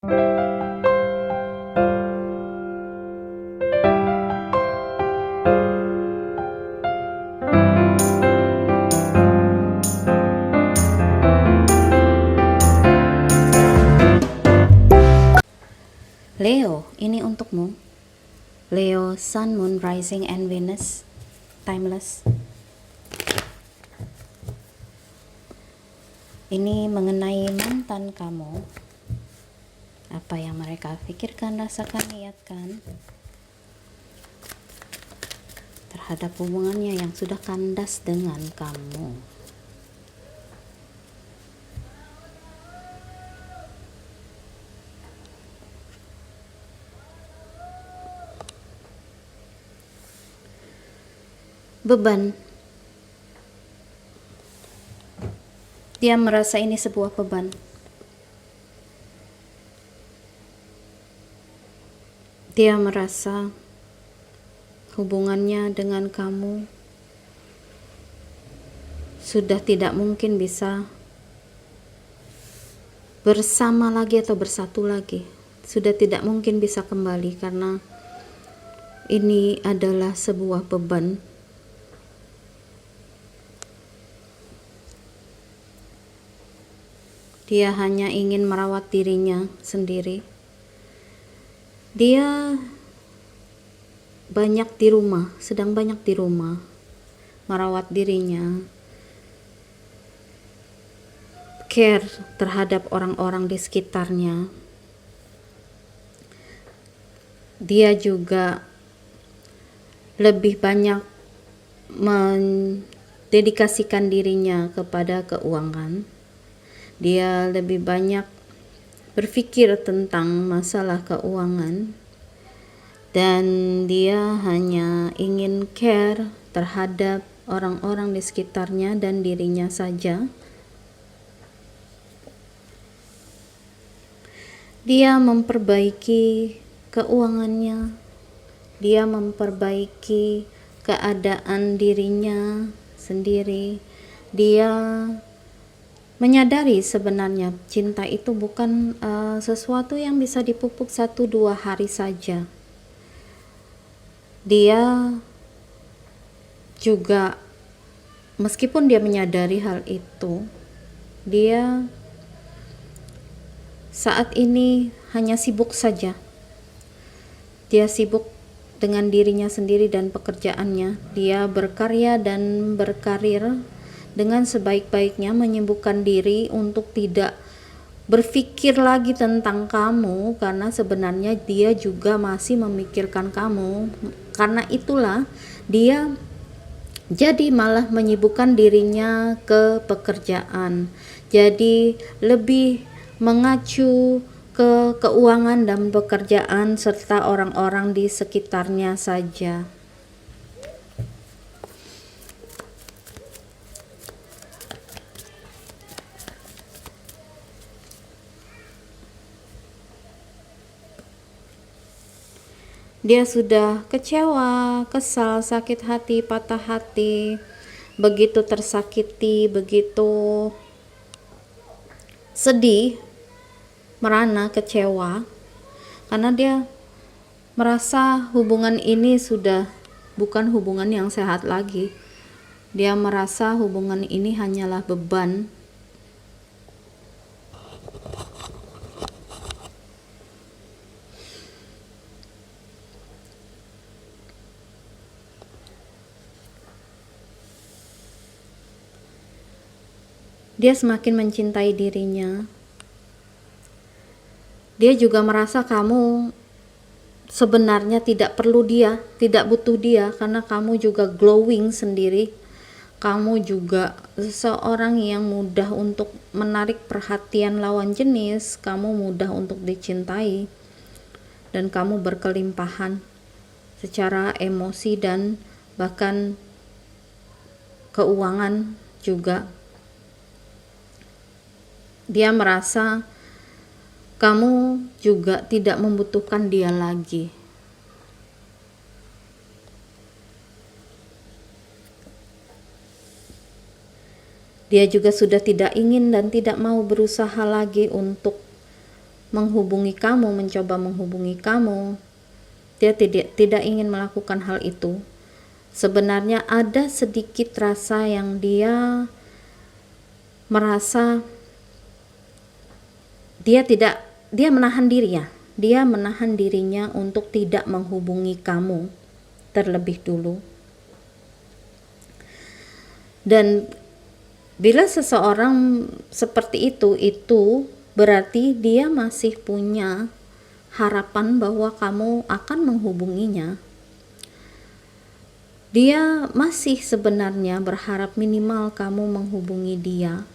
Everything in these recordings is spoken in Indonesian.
Leo, ini untukmu. Leo, Sun, Moon, Rising, and Venus. Timeless. Ini mengenai mantan kamu. Apa yang mereka pikirkan, rasakan, niatkan terhadap hubungannya yang sudah kandas dengan kamu. Beban. Dia merasa ini sebuah beban. Dia merasa hubungannya dengan kamu sudah tidak mungkin bisa bersama lagi atau bersatu lagi. Sudah tidak mungkin bisa kembali karena ini adalah sebuah beban. Dia hanya ingin merawat dirinya sendiri. Dia banyak di rumah, sedang banyak di rumah, merawat dirinya, care terhadap orang-orang di sekitarnya. Dia juga lebih banyak mendedikasikan dirinya kepada keuangan. Dia lebih banyak berpikir tentang masalah keuangan dan dia hanya ingin care terhadap orang-orang di sekitarnya dan dirinya saja. Dia memperbaiki keuangannya, dia memperbaiki keadaan dirinya sendiri. Dia menyadari sebenarnya cinta itu bukan sesuatu yang bisa dipupuk 1-2 hari saja. Dia juga, meskipun dia menyadari hal itu, dia saat ini hanya sibuk saja. Dia sibuk dengan dirinya sendiri dan pekerjaannya. Dia berkarya dan berkarir dengan sebaik-baiknya, menyibukkan diri untuk tidak berpikir lagi tentang kamu karena sebenarnya dia juga masih memikirkan kamu. Karena itulah dia jadi malah menyibukkan dirinya ke pekerjaan. Jadi lebih mengacu ke keuangan dan pekerjaan serta orang-orang di sekitarnya saja. Dia sudah kecewa, kesal, sakit hati, patah hati, begitu tersakiti, begitu sedih, merana, kecewa, karena dia merasa hubungan ini sudah bukan hubungan yang sehat lagi. Dia merasa hubungan ini hanyalah beban. Dia semakin mencintai dirinya. Dia juga merasa kamu sebenarnya tidak perlu dia, tidak butuh dia, karena kamu juga glowing sendiri. Kamu juga seseorang yang mudah untuk menarik perhatian lawan jenis. Kamu mudah untuk dicintai, dan kamu berkelimpahan secara emosi dan bahkan keuangan juga. Dia merasa kamu juga tidak membutuhkan dia lagi. Dia juga sudah tidak ingin dan tidak mau berusaha lagi untuk menghubungi kamu, mencoba menghubungi kamu. Dia tidak ingin melakukan hal itu. Sebenarnya ada sedikit rasa yang dia merasa dia menahan diri ya. Dia menahan dirinya untuk tidak menghubungi kamu terlebih dulu. Dan bila seseorang seperti itu berarti dia masih punya harapan bahwa kamu akan menghubunginya. Dia masih sebenarnya berharap minimal kamu menghubungi dia.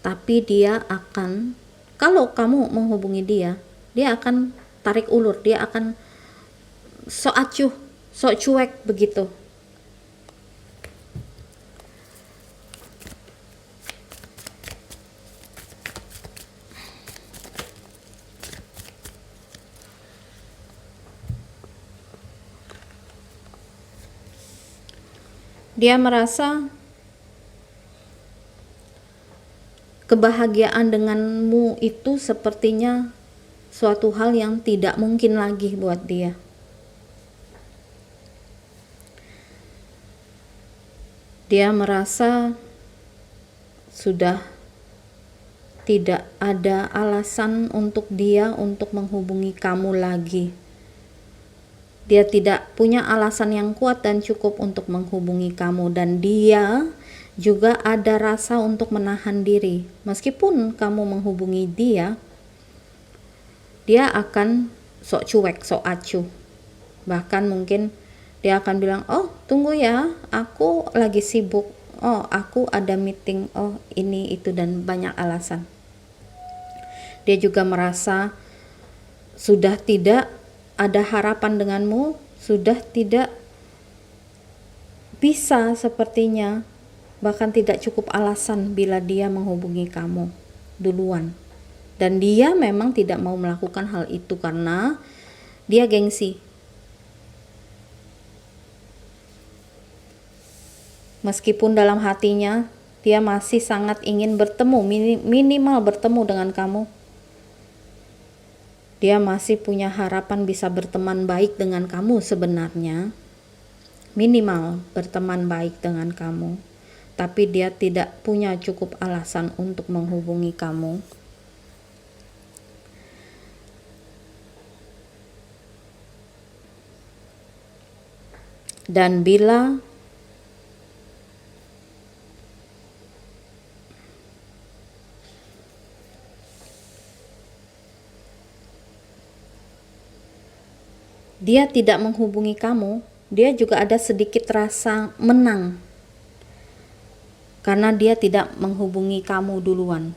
Tapi dia akan, kalau kamu menghubungi dia, dia akan tarik ulur, dia akan sok acuh, sok cuek begitu. Dia merasa kebahagiaan denganmu itu sepertinya suatu hal yang tidak mungkin lagi buat dia. Dia merasa sudah tidak ada alasan untuk dia untuk menghubungi kamu lagi. Dia tidak punya alasan yang kuat dan cukup untuk menghubungi kamu, dan dia juga ada rasa untuk menahan diri. Meskipun kamu menghubungi dia, dia akan sok cuek, sok acuh. Bahkan mungkin dia akan bilang, "Oh, tunggu ya, aku lagi sibuk. Oh, aku ada meeting. Oh, ini itu," dan banyak alasan. Dia juga merasa sudah tidak ada harapan denganmu, sudah tidak bisa sepertinya, bahkan tidak cukup alasan bila dia menghubungi kamu duluan. Dan dia memang tidak mau melakukan hal itu karena dia gengsi. Meskipun dalam hatinya dia masih sangat ingin bertemu, minimal bertemu dengan kamu. Dia masih punya harapan bisa berteman baik dengan kamu sebenarnya. Minimal berteman baik dengan kamu. Tapi dia tidak punya cukup alasan untuk menghubungi kamu. Dan bila dia tidak menghubungi kamu, dia juga ada sedikit rasa menang karena dia tidak menghubungi kamu duluan.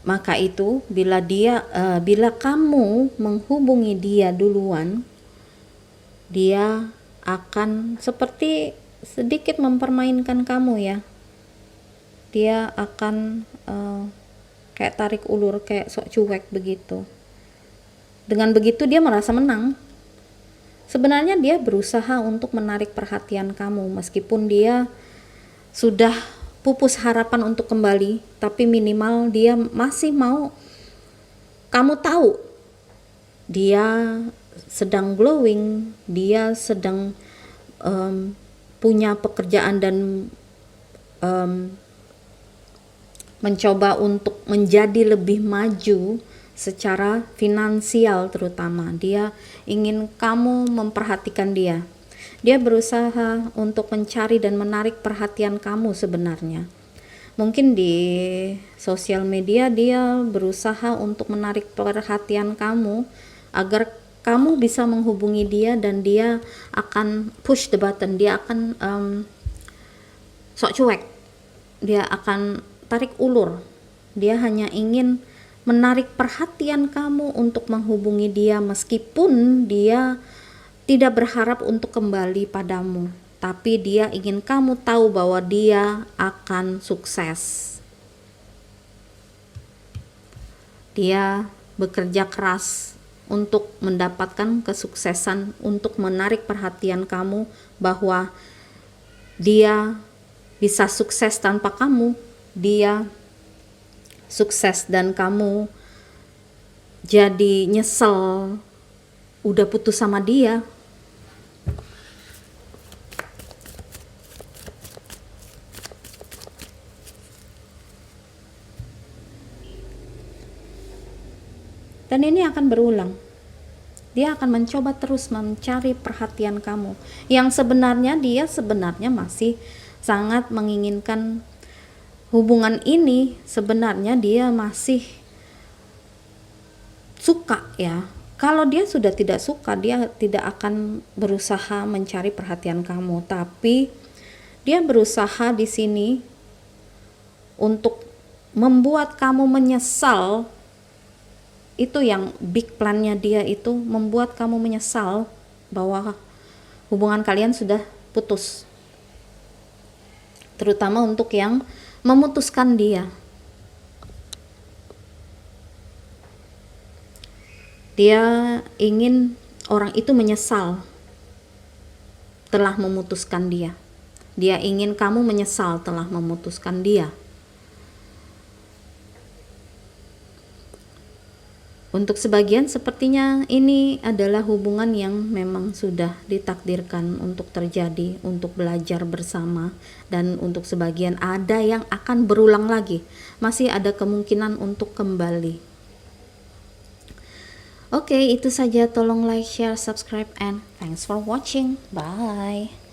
Maka itu bila kamu menghubungi dia duluan, dia akan seperti sedikit mempermainkan kamu ya. Dia akan kayak tarik ulur, kayak sok cuek begitu. Dengan begitu dia merasa menang. Sebenarnya dia berusaha untuk menarik perhatian kamu, meskipun dia sudah pupus harapan untuk kembali, tapi minimal dia masih mau kamu tahu dia sedang glowing, dia sedang punya pekerjaan dan mencoba untuk menjadi lebih maju secara finansial terutama. Dia ingin kamu memperhatikan dia. Dia berusaha untuk mencari dan menarik perhatian kamu sebenarnya. Mungkin di sosial media dia berusaha untuk menarik perhatian kamu agar kamu bisa menghubungi dia, dan dia akan push the button, dia akan sok cuek, dia akan tarik ulur. Dia hanya ingin menarik perhatian kamu untuk menghubungi dia, meskipun dia tidak berharap untuk kembali padamu, tapi dia ingin kamu tahu bahwa dia akan sukses. Dia bekerja keras untuk mendapatkan kesuksesan, untuk menarik perhatian kamu bahwa dia bisa sukses tanpa kamu. Dia sukses dan kamu jadi nyesel udah putus sama dia. Dan ini akan berulang. Dia akan mencoba terus mencari perhatian kamu. Yang sebenarnya dia masih sangat menginginkan hubungan ini. Sebenarnya dia masih suka ya. Kalau dia sudah tidak suka, dia tidak akan berusaha mencari perhatian kamu. Tapi dia berusaha di sini untuk membuat kamu menyesal. Itu yang big plan-nya dia, itu membuat kamu menyesal bahwa hubungan kalian sudah putus. Terutama untuk yang memutuskan dia. Dia ingin orang itu menyesal telah memutuskan dia. Dia ingin kamu menyesal telah memutuskan dia. Untuk sebagian sepertinya ini adalah hubungan yang memang sudah ditakdirkan untuk terjadi, untuk belajar bersama, dan untuk sebagian ada yang akan berulang lagi. Masih ada kemungkinan untuk kembali. Oke, itu saja. Tolong like, share, subscribe, and thanks for watching. Bye.